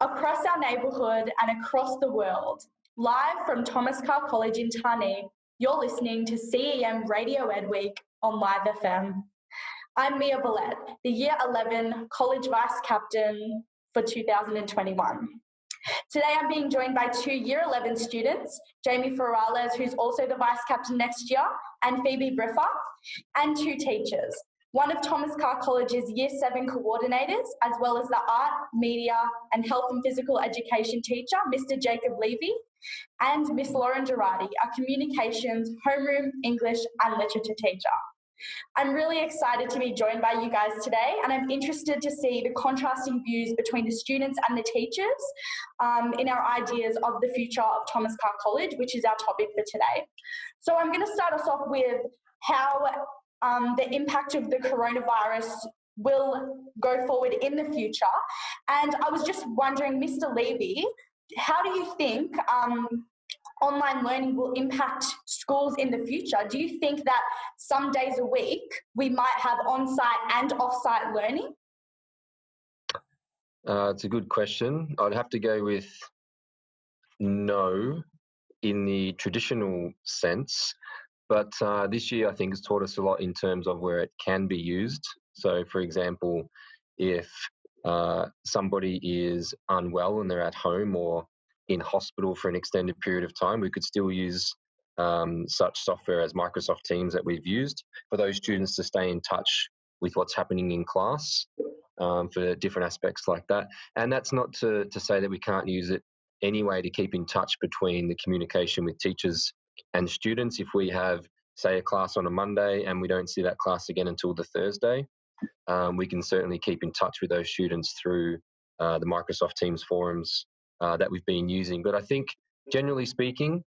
across our neighbourhood and across the world. Live from Thomas Carr College in Tarnee, you're listening to CEM Radio Ed Week on Live FM. I'm Mia Vallette, the Year 11 College Vice Captain for 2021. Today I'm being joined by two Year 11 students, Jamie Ferrales, who's also the Vice Captain next year, and Phoebe Briffa, and two teachers. One of Thomas Carr College's Year 7 coordinators, as well as the Art, Media and Health and Physical Education teacher, Mr. Jacob Levy, and Miss Lauren Gerardi, a Communications, Homeroom, English and Literature teacher. I'm really excited to be joined by you guys today, and I'm interested to see the contrasting views between the students and the teachers in our ideas of the future of Thomas Carr College, which is our topic for today. So I'm going to start us off with how the impact of the coronavirus will go forward in the future. And I was just wondering, Mr. Levy, how do you think online learning will impact schools in the future? Do you think that some days a week we might have on-site and off-site learning? It's a good question. I'd have to go with no in the traditional sense. But this year, I think, has taught us a lot in terms of where it can be used. So, for example, if somebody is unwell and they're at home or in hospital for an extended period of time, we could still use such software as Microsoft Teams that we've used for those students to stay in touch with what's happening in class for different aspects like that. And that's not to say that we can't use it anyway to keep in touch between the communication with teachers and students. If we have, say, a class on a Monday and we don't see that class again until the Thursday, we can certainly keep in touch with those students through the Microsoft Teams forums that we've been using. But I think, generally speaking,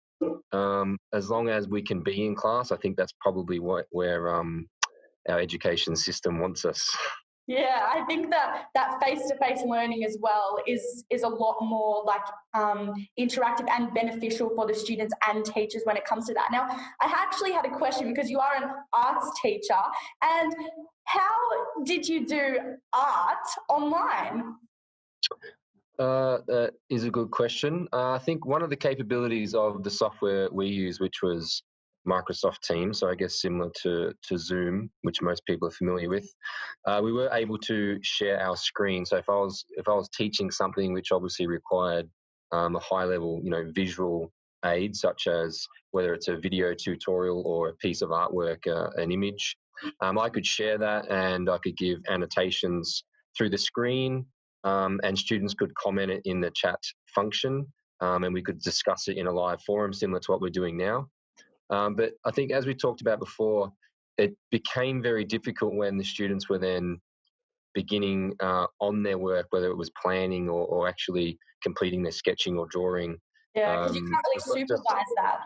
as long as we can be in class, I think that's probably where our education system wants us. Yeah, I think that face-to-face learning as well is a lot more like interactive and beneficial for the students and teachers when it comes to that. Now, I actually had a question because you are an arts teacher, and how did you do art online? That is a good question. I think one of the capabilities of the software we use, which was Microsoft Teams, so I guess similar to Zoom, which most people are familiar with, we were able to share our screen. So if I was teaching something which obviously required a high level, visual aid, such as whether it's a video tutorial or a piece of artwork, an image, I could share that and I could give annotations through the screen, and students could comment it in the chat function, and we could discuss it in a live forum similar to what we're doing now. But I think, as we talked about before, it became very difficult when the students were then beginning on their work, whether it was planning or actually completing their sketching or drawing. Yeah, because you can't really supervise that.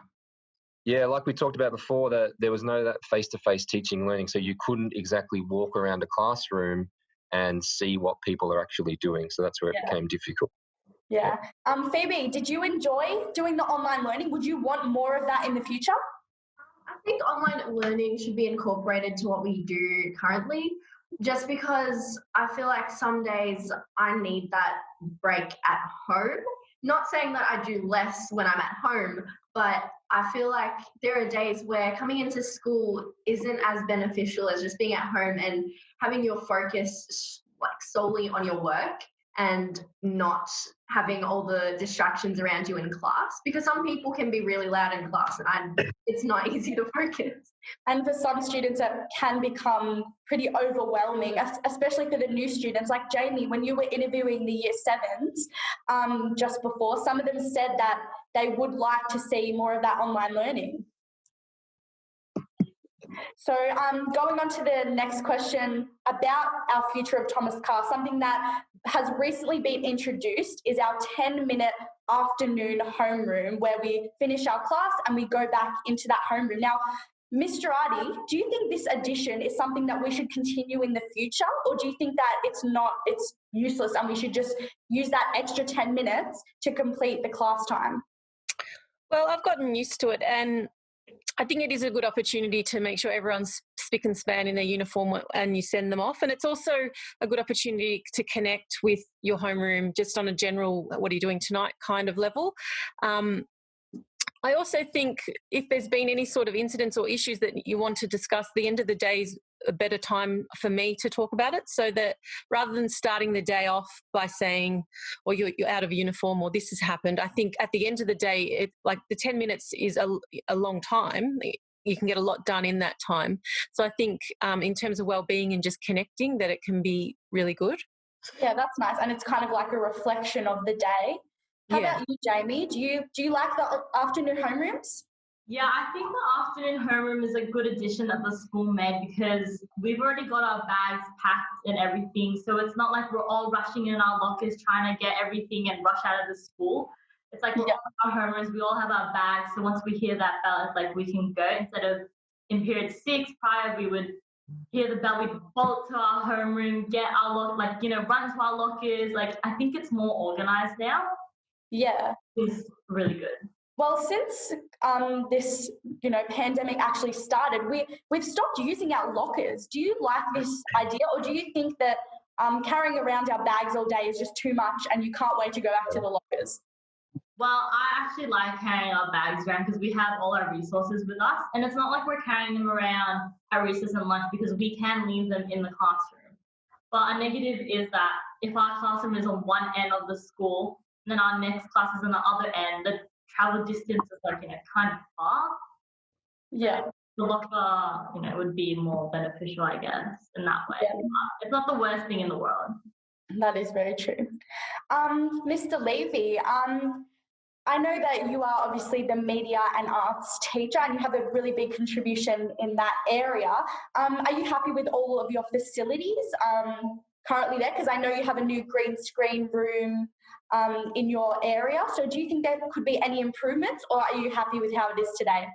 Yeah, like we talked about before, that there was no that face-to-face teaching learning, so you couldn't exactly walk around a classroom and see what people are actually doing. So that's where it became difficult. Yeah. Phoebe, did you enjoy doing the online learning? Would you want more of that in the future? I think online learning should be incorporated to what we do currently, just because I feel like some days I need that break at home. Not saying that I do less when I'm at home, but I feel like there are days where coming into school isn't as beneficial as just being at home and having your focus like solely on your work and not having all the distractions around you in class, because some people can be really loud in class and it's not easy to focus. And for some students, it can become pretty overwhelming, especially for the new students. Like Jamie, when you were interviewing the Year 7s just before, some of them said that they would like to see more of that online learning. So going on to the next question about our future of Thomas Carr, something that has recently been introduced is our 10-minute afternoon homeroom, where we finish our class and we go back into that homeroom. Now, Ms. Gerardi, do you think this addition is something that we should continue in the future, or do you think that it's useless and we should just use that extra 10 minutes to complete the class time? Well, I've gotten used to it, and I think it is a good opportunity to make sure everyone's spick and span in their uniform and you send them off. And it's also a good opportunity to connect with your homeroom just on a general, what are you doing tonight kind of level. I also think if there's been any sort of incidents or issues that you want to discuss, the end of the day is a better time for me to talk about it, so that rather than starting the day off by saying, or you're out of uniform or this has happened, I think at the end of the day, like the 10 minutes is a long time. You can get a lot done in that time. So I think in terms of well-being and just connecting, that it can be really good. Yeah, that's nice. And it's kind of like a reflection of the day. How about you, Jamie? Do you like the afternoon homerooms? Yeah, I think the afternoon homeroom is a good addition that the school made because we've already got our bags packed and everything. So it's not like we're all rushing in our lockers trying to get everything and rush out of the school. It's like we're all in our homerooms, we all have our bags. So once we hear that bell, it's like we can go. Instead of in period 6 prior, we would hear the bell, we'd bolt to our homeroom, get our run to our lockers. Like, I think it's more organized now. Yeah. It's really good. Well, since this pandemic actually started, we've stopped using our lockers. Do you like this idea, or do you think that carrying around our bags all day is just too much and you can't wait to go back to the lockers? Well, I actually like carrying our bags around because we have all our resources with us, and it's not like we're carrying them around at recess and lunch because we can leave them in the classroom. But a negative is that if our classroom is on one end of the school, then our next class is on the other end, the travel distance is kind of far. Yeah. The locker, would be more beneficial, I guess, in that way. Yeah. It's not the worst thing in the world. That is very true. Mr. Levy, I know that you are obviously the media and arts teacher and you have a really big contribution in that area. Are you happy with all of your facilities currently there? Because I know you have a new green screen room in your area. So do you think there could be any improvements, or are you happy with how it is today?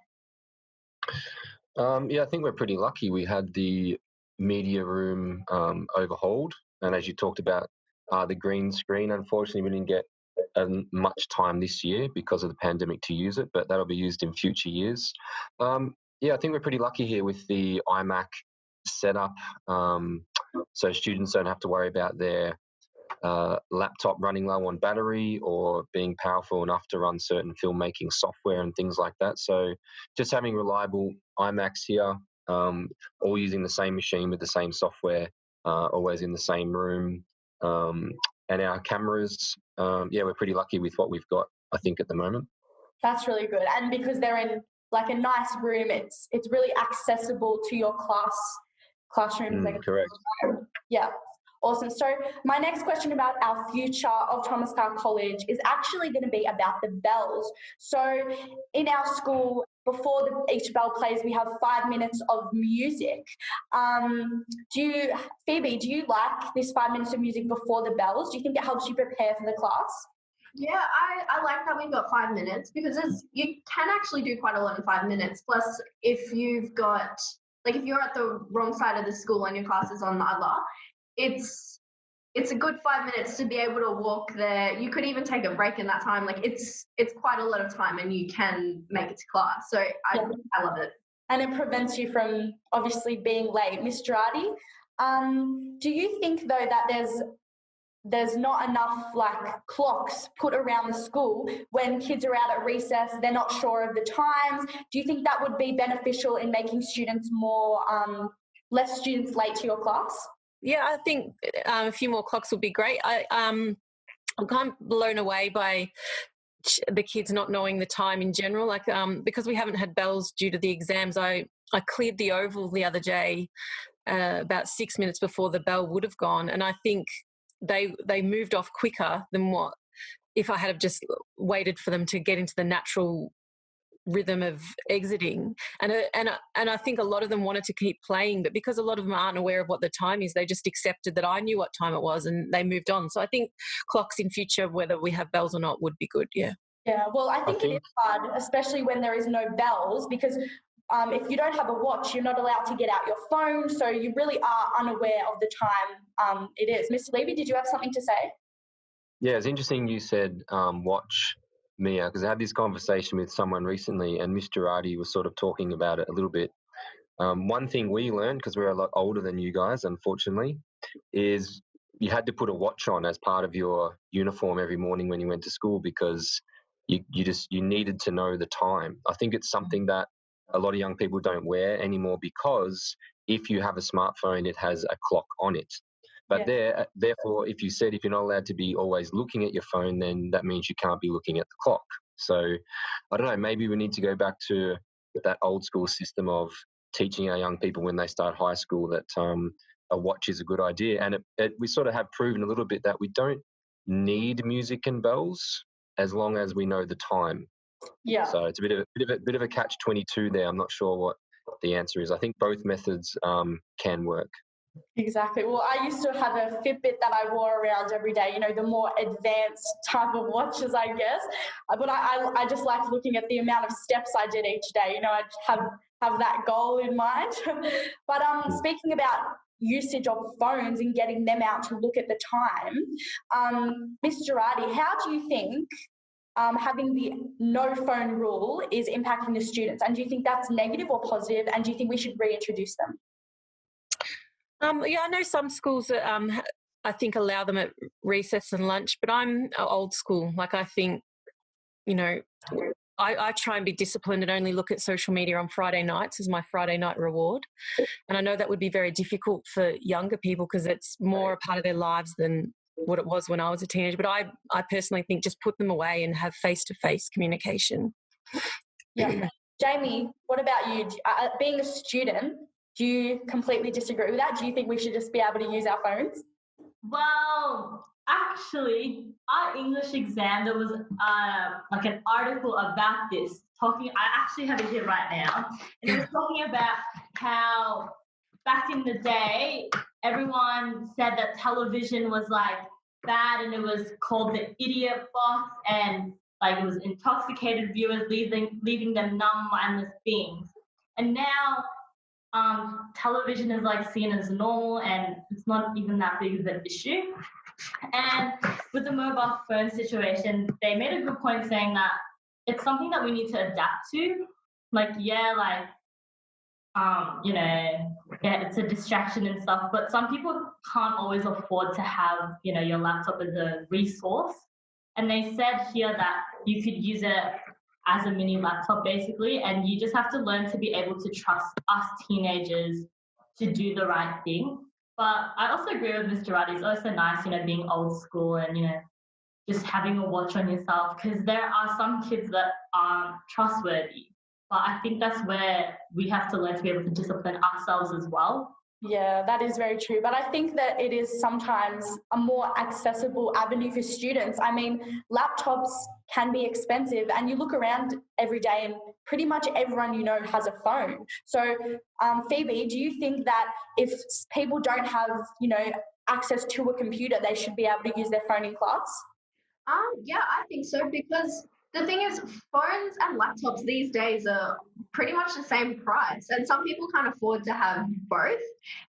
Yeah, I think we're pretty lucky. We had the media room overhauled, and as you talked about, the green screen, unfortunately we didn't get much time this year because of the pandemic to use it, but that'll be used in future years. Yeah, I think we're pretty lucky here with the iMac setup, so students don't have to worry about their laptop running low on battery or being powerful enough to run certain filmmaking software and things like that. So just having reliable iMacs here, all using the same machine with the same software, always in the same room, and our cameras, we're pretty lucky with what we've got, I think, at the moment. That's really good. And because they're in like a nice room, it's really accessible to your classroom. Correct. Yeah. Awesome. So my next question about our future of Thomas Carr College is actually going to be about the bells. So in our school, before each bell plays, we have 5 minutes of music. Phoebe, do you like this 5 minutes of music before the bells? Do you think it helps you prepare for the class? Yeah, I like that we've got 5 minutes because you can actually do quite a lot in 5 minutes. Plus, if you've got, if you're at the wrong side of the school and your class is on the other, it's a good 5 minutes to be able to walk there. You could even take a break in that time. It's quite a lot of time and you can make it to class. So I love it. And it prevents you from obviously being late. Ms. Girardi, do you think though that there's not enough clocks put around the school when kids are out at recess, they're not sure of the times? Do you think that would be beneficial in making students less students late to your class? Yeah, I think a few more clocks would be great. I'm kind of blown away by the kids not knowing the time in general. Because we haven't had bells due to the exams, I cleared the oval the other day about 6 minutes before the bell would have gone, and I think they moved off quicker than what if I had have just waited for them to get into the natural rhythm of exiting. And I think a lot of them wanted to keep playing, but because a lot of them aren't aware of what the time is, they just accepted that I knew what time it was and they moved on. So I think clocks in future, whether we have bells or not, would be good. Yeah. Yeah. Well, I think it is hard, especially when there is no bells, because if you don't have a watch, you're not allowed to get out your phone. So you really are unaware of the time it is. Mr. Levy, did you have something to say? Yeah, it's interesting you said watch Mia, because I had this conversation with someone recently, and Mr. Girardi was sort of talking about it a little bit. One thing we learned, because we're a lot older than you guys, unfortunately, is you had to put a watch on as part of your uniform every morning when you went to school, because you needed to know the time. I think it's something that a lot of young people don't wear anymore, because if you have a smartphone, it has a clock on it. But therefore, if you're not allowed to be always looking at your phone, then that means you can't be looking at the clock. So I don't know, maybe we need to go back to that old school system of teaching our young people when they start high school that a watch is a good idea. And we sort of have proven a little bit that we don't need music and bells as long as we know the time. Yeah. So it's a bit of a catch-22 there. I'm not sure what the answer is. I think both methods can work. Exactly. Well, I used to have a Fitbit that I wore around every day, you know, the more advanced type of watches, I guess. But I just like looking at the amount of steps I did each day. You know, I have that goal in mind. But speaking about usage of phones and getting them out to look at the time, Ms. Girardi, how do you think having the no phone rule is impacting the students? And do you think that's negative or positive? And do you think we should reintroduce them? Yeah, I know some schools that I think allow them at recess and lunch, but I'm old school. Like, I think, you know, I try and be disciplined and only look at social media on Friday nights as my Friday night reward. And I know that would be very difficult for younger people because it's more a part of their lives than what it was when I was a teenager. But I personally think just put them away and have face-to-face communication. Yeah. Jamie, what about you? Being a student, do you completely disagree with that? Do you think we should just be able to use our phones? Well, actually, our English exam, there was like an article about this talking. I actually have it here right now, and it was talking about how back in the day, everyone said that television was like bad, and it was called the idiot box, and like it was intoxicated viewers, leaving them numb, mindless beings. And now television is like seen as normal, and it's not even that big of an issue. And with the mobile phone situation, they made a good point saying that it's something that we need to adapt to. Like, you know, it's a distraction and stuff, but some people can't always afford to have, you know, your laptop as a resource. And they said here that you could use it as a mini laptop basically, and you just have to learn to be able to trust us teenagers to do the right thing. But I also agree with Mr. Ruddy. It's also nice, you know, being old school and, you know, just having a watch on yourself, because there are some kids that aren't trustworthy. But I think that's where we have to learn to be able to discipline ourselves as well. Yeah, that is very true. But I think that it is sometimes a more accessible avenue for students. I mean, laptops can be expensive, and you look around every day and pretty much everyone you know has a phone. So, Phoebe, do you think that if people don't have, you know, access to a computer, they should be able to use their phone in class? Yeah, I think so, because the thing is, phones and laptops these days are pretty much the same price, and some people can't afford to have both.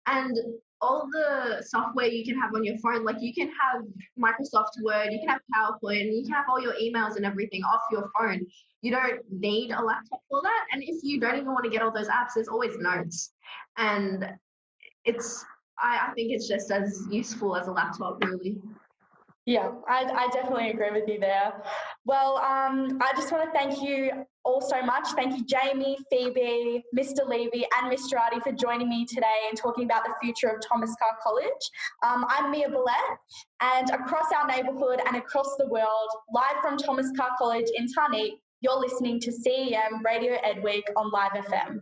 And all the software you can have on your phone, like you can have Microsoft Word, you can have PowerPoint, and you can have all your emails and everything off your phone. You don't need a laptop for that. And if you don't even want to get all those apps, there's always Notes. And I think it's just as useful as a laptop, really. Yeah, I definitely agree with you there. Well, I just want to thank you all so much. Thank you, Jamie, Phoebe, Mr. Levy, and Mr. Arty for joining me today and talking about the future of Thomas Carr College. I'm Mia Bollett, and across our neighbourhood and across the world, live from Thomas Carr College in Tarneit, you're listening to CEM Radio Edweek on Live FM.